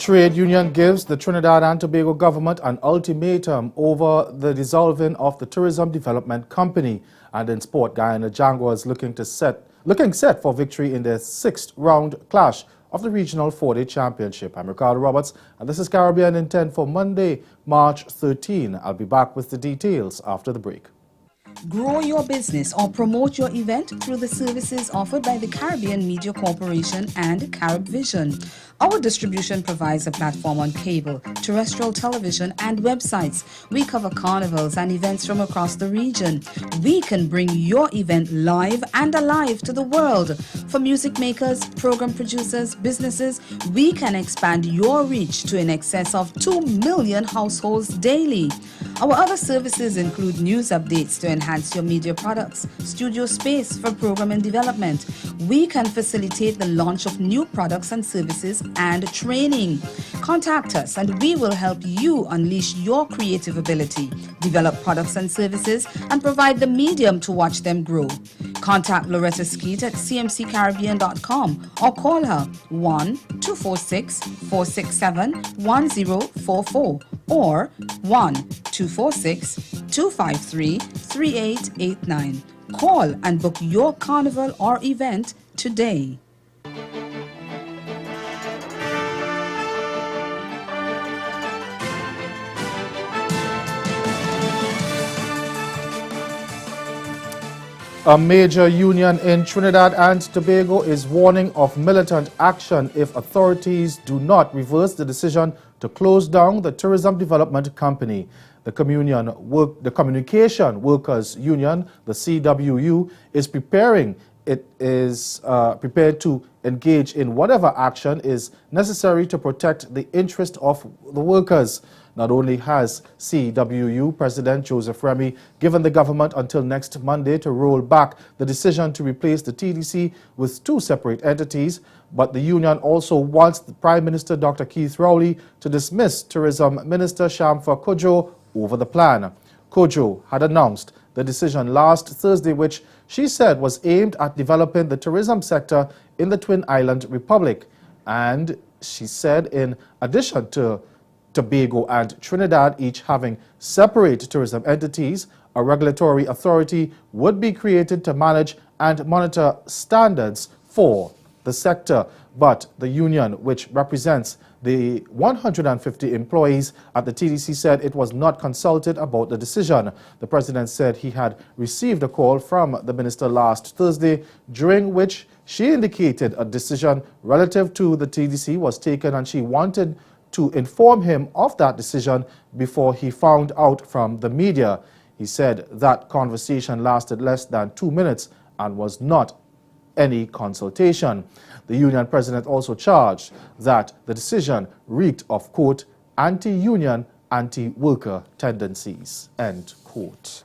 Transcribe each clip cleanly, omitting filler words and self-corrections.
trade union gives the Trinidad and Tobago government an ultimatum over the dissolving of the Tourism Development Company. And in sport, Guyana Jaguars looking set for victory in their sixth round clash of the Regional 4-Day Championship. I'm Ricardo Roberts, and this is Caribbean in 10 for Monday, March 13. I'll be back with the details after the break. Grow your business or promote your event through the services offered by the Caribbean Media Corporation and CaribVision. Our distribution provides a platform on cable, terrestrial television, and websites. We cover carnivals and events from across the region. We can bring your event live and alive to the world. For music makers, program producers, businesses, we can expand your reach to in excess of 2 million households daily. Our other services include news updates to enhance your media products, studio space for program and development. We can facilitate the launch of new products and services and training. Contact us and we will help you unleash your creative ability, develop products and services, and provide the medium to watch them grow. Contact Loretta Skeet at cmccaribbean.com or call her 1-246-467-1044 or 1-246-253-3889. Call and book your carnival or event today. A major union in Trinidad and Tobago is warning of militant action if authorities do not reverse the decision to close down the Tourism Development Company. The Communication Workers Union, the CWU, is prepared to engage in whatever action is necessary to protect the interest of the workers. Not only has CWU President Joseph Remy given the government until next Monday to roll back the decision to replace the TDC with two separate entities, but the union also wants the Prime Minister Dr. Keith Rowley to dismiss Tourism Minister Shamfa Cudjoe over the plan. Cudjoe had announced the decision last Thursday, which she said was aimed at developing the tourism sector in the Twin Island Republic. And she said in addition to Tobago and Trinidad each having separate tourism entities, a regulatory authority would be created to manage and monitor standards for the sector. But the union, which represents the 150 employees at the TDC, said it was not consulted about the decision. The president said he had received a call from the minister last Thursday, during which she indicated a decision relative to the TDC was taken and she wanted to inform him of that decision before he found out from the media. He said that conversation lasted less than 2 minutes and was not any consultation. The union president also charged that the decision reeked of, quote, anti-union, anti-worker tendencies, end quote.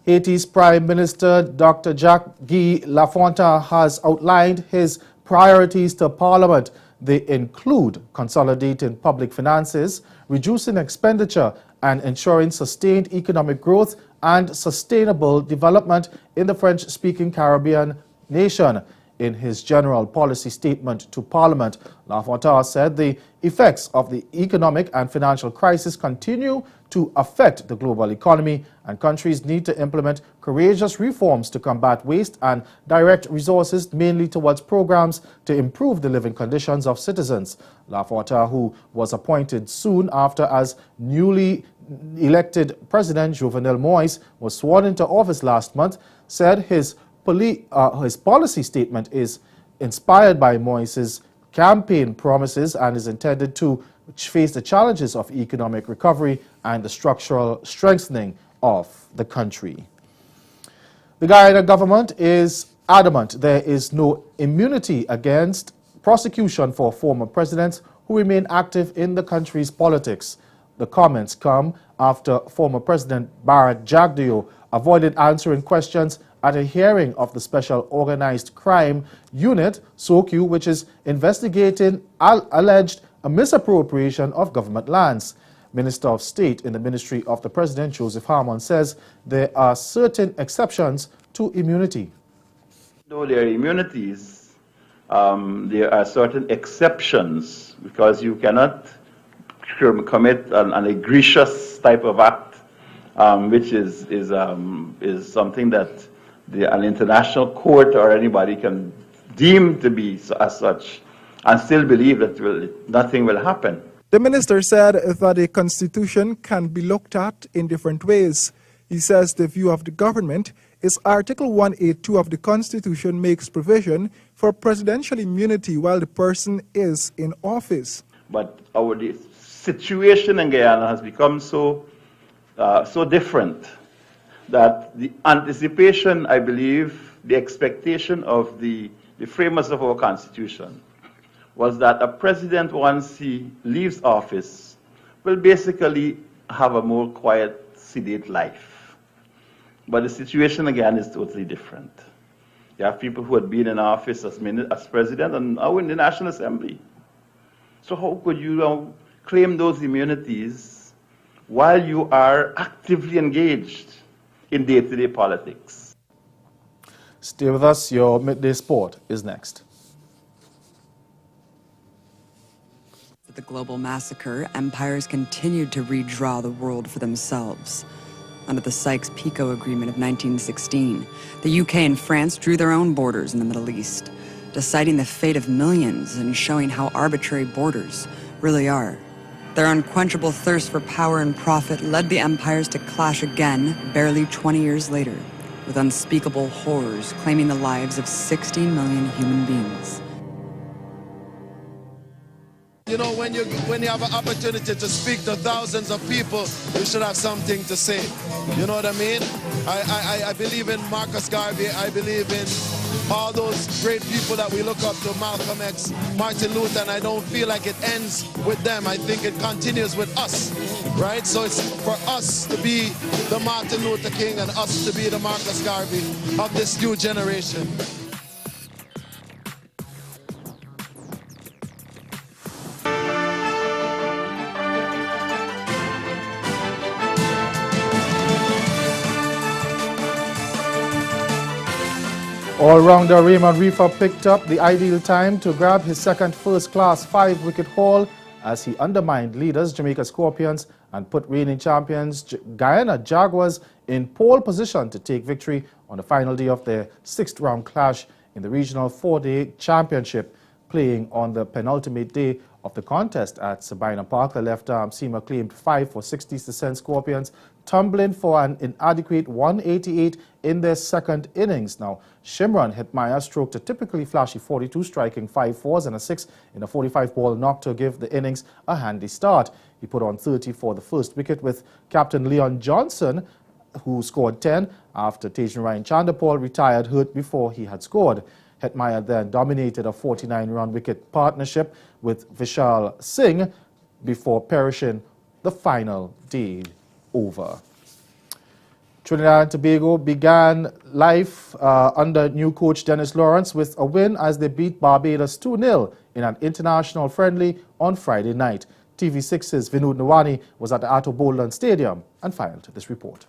Haiti's Prime Minister Dr. Jacques-Guy Lafontaine has outlined his priorities to Parliament. They include consolidating public finances, reducing expenditure, and ensuring sustained economic growth and sustainable development in the French-speaking Caribbean nation. In his general policy statement to Parliament, Lafontaine said the effects of the economic and financial crisis continue to affect the global economy, and countries need to implement courageous reforms to combat waste and direct resources mainly towards programs to improve the living conditions of citizens. Lafontaine, who was appointed soon after as newly elected President Jovenel Moïse was sworn into office last month, said his policy statement is inspired by Moïse's campaign promises and is intended to face the challenges of economic recovery and the structural strengthening of the country. The Guyana government is adamant there is no immunity against prosecution for former presidents who remain active in the country's politics. The comments come after former President Barrett Jagdeo avoided answering questions at a hearing of the Special Organized Crime Unit, SOCU, which is investigating alleged misappropriation of government lands. Minister of State in the Ministry of the President, Joseph Harmon, says there are certain exceptions to immunity. Though there are immunities, there are certain exceptions because you cannot commit an egregious type of act, which is something that an international court or anybody can deem to be as such, and still believe that nothing will happen. The minister said that the constitution can be looked at in different ways. He says the view of the government is Article 182 of the Constitution makes provision for presidential immunity while the person is in office. But the situation in Guyana has become so different that the anticipation, I believe, the expectation of the framers of our Constitution was that a president, once he leaves office, will basically have a more quiet, sedate life. But the situation again is totally different. You have people who had been in office as president and now in the National Assembly. So how could you claim those immunities while you are actively engaged in day-to-day politics? Stay with us. Your Midday Sport is next. The global massacre, empires continued to redraw the world for themselves. Under the Sykes-Picot Agreement of 1916, the UK and France drew their own borders in the Middle East, deciding the fate of millions and showing how arbitrary borders really are. Their unquenchable thirst for power and profit led the empires to clash again barely 20 years later, with unspeakable horrors claiming the lives of 16 million human beings. You know, when you have an opportunity to speak to thousands of people, you should have something to say. You know what I mean? I believe in Marcus Garvey. I believe in all those great people that we look up to, Malcolm X, Martin Luther, and I don't feel like it ends with them. I think it continues with us, right? So it's for us to be the Martin Luther King and us to be the Marcus Garvey of this new generation. All-rounder Raymond Reefer picked up the ideal time to grab his second first-class 5-wicket haul as he undermined leaders Jamaica Scorpions and put reigning champions Guyana Jaguars in pole position to take victory on the final day of their 6th-round clash in the regional 4-day championship. Playing on the penultimate day of the contest at Sabina Park, the left-arm seamer claimed 5 for 60 to send Scorpions tumbling for an inadequate 188 in their second innings. Now, Shimron Hetmyer stroked a typically flashy 42, striking 5 fours and a 6 in a 45-ball knock to give the innings a handy start. He put on 30 for the first wicket with captain Leon Johnson, who scored 10 after Tejan Ryan Chandapal retired hurt before he had scored. Hetmyer then dominated a 49-run wicket partnership with Vishal Singh before perishing the final day over. Trinidad and Tobago began life under new coach Dennis Lawrence with a win as they beat Barbados 2-0 in an international friendly on Friday night. TV6's Vinod Nawani was at the Atto Boldon Stadium and filed this report.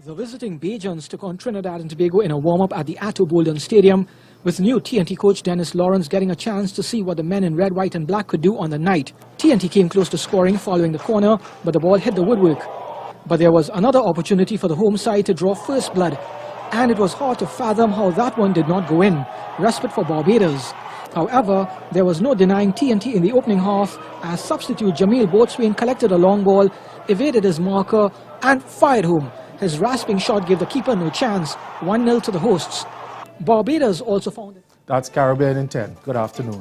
The visiting Bajans took on Trinidad and Tobago in a warm-up at the Atto Boldon Stadium, with new TNT coach Dennis Lawrence getting a chance to see what the men in red, white and black could do on the night. TNT came close to scoring following the corner, but the ball hit the woodwork. But there was another opportunity for the home side to draw first blood, and it was hard to fathom how that one did not go in. Respite for Barbados. However, there was no denying TNT in the opening half as substitute Jamil Boatswain collected a long ball, evaded his marker and fired home. His rasping shot gave the keeper no chance, 1-0 to the hosts. Barbados also found it. That's Caribbean in 10. Good afternoon.